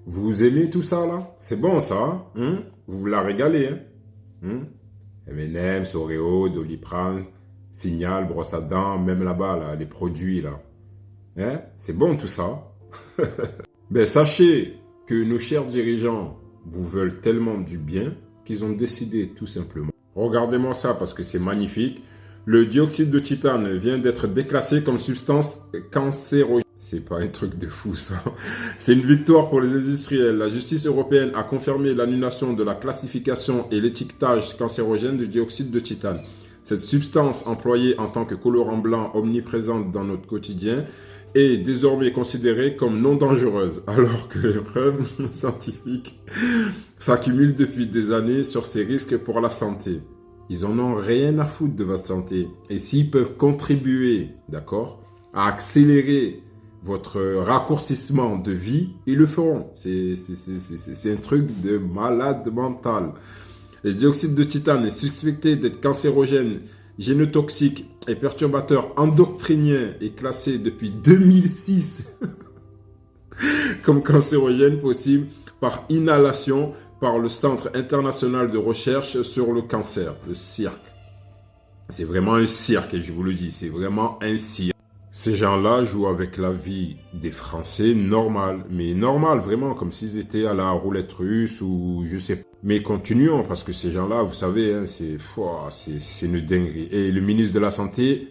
Vous aimez tout ça, là? C'est bon, ça, hein? Vous vous la régalez, hein? M&M's, Oreo, Doliprane, Signal, brosse à dents, même là-bas, là, les produits, là. Hein? C'est bon, tout ça. Ben, sachez que nos chers dirigeants vous veulent tellement du bien qu'ils ont décidé tout simplement. Regardez-moi ça parce que c'est magnifique. Le dioxyde de titane vient d'être déclassé comme substance cancérogène. C'est pas un truc de fou ça. C'est une victoire pour les industriels. La justice européenne a confirmé l'annulation de la classification et l'étiquetage cancérogène du dioxyde de titane. Cette substance employée en tant que colorant blanc omniprésente dans notre quotidien est désormais considérée comme non dangereuse, alors que les preuves scientifiques s'accumulent depuis des années sur ces risques pour la santé. Ils en ont rien à foutre de votre santé. Et s'ils peuvent contribuer, d'accord, à accélérer votre raccourcissement de vie, ils le feront. C'est un truc de malade mental. Le dioxyde de titane est suspecté d'être cancérogène, génotoxique et perturbateur endocrinien et classé depuis 2006 comme cancérogène possible par inhalation par le Centre international de recherche sur le cancer, le CIRC. C'est vraiment un cirque, et je vous le dis, c'est vraiment un cirque. Ces gens-là jouent avec la vie des Français normal, mais normal vraiment, comme s'ils étaient à la roulette russe ou je sais pas. Mais continuons, parce que ces gens-là, vous savez, hein, c'est une dinguerie. Et le ministre de la Santé,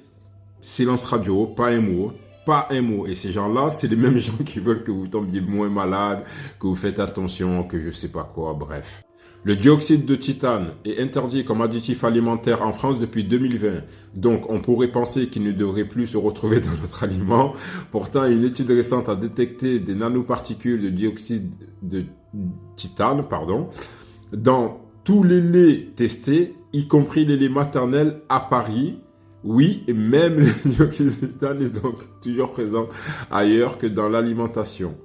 silence radio, pas un mot. Pas un mot. Et ces gens-là, c'est les mêmes gens qui veulent que vous tombiez moins malade, que vous faites attention, que je sais pas quoi, bref. Le dioxyde de titane est interdit comme additif alimentaire en France depuis 2020. Donc, on pourrait penser qu'il ne devrait plus se retrouver dans notre aliment. Pourtant, une étude récente a détecté des nanoparticules de dioxyde de titane, dans tous les laits testés, y compris les laits maternels à Paris. Oui, et même le dioxyde de titane est donc toujours présent ailleurs que dans l'alimentation.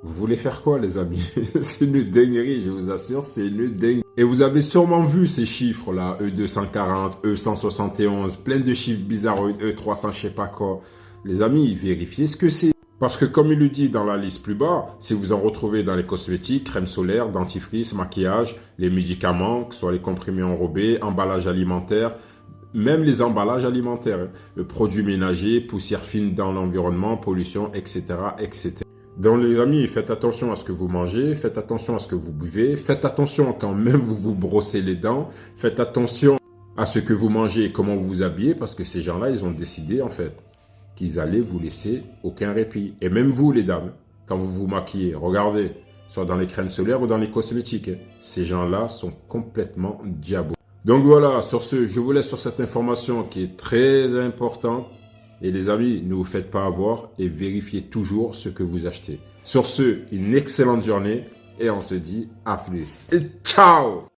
Vous voulez faire quoi, les amis? C'est une dinguerie, je vous assure, c'est une dinguerie. Et vous avez sûrement vu ces chiffres-là, E240, E171, plein de chiffres bizarres, E300, je sais pas quoi. Les amis, vérifiez ce que c'est. Parce que comme il le dit dans la liste plus bas, si vous en retrouvez dans les cosmétiques, crème solaire, dentifrice, maquillage, les médicaments, que ce soit les comprimés enrobés, emballages alimentaires, même les emballages alimentaires, le produit ménager, poussière fine dans l'environnement, pollution, etc., etc. Donc les amis, faites attention à ce que vous mangez, faites attention à ce que vous buvez, faites attention quand même vous vous brossez les dents, faites attention à ce que vous mangez et comment vous vous habillez, parce que ces gens-là, ils ont décidé en fait qu'ils allaient vous laisser aucun répit. Et même vous les dames, quand vous vous maquillez, regardez, soit dans les crèmes solaires ou dans les cosmétiques, ces gens-là sont complètement diaboliques. Donc voilà, sur ce, je vous laisse sur cette information qui est très importante. Et les amis, ne vous faites pas avoir et vérifiez toujours ce que vous achetez. Sur ce, une excellente journée et on se dit à plus. Et ciao!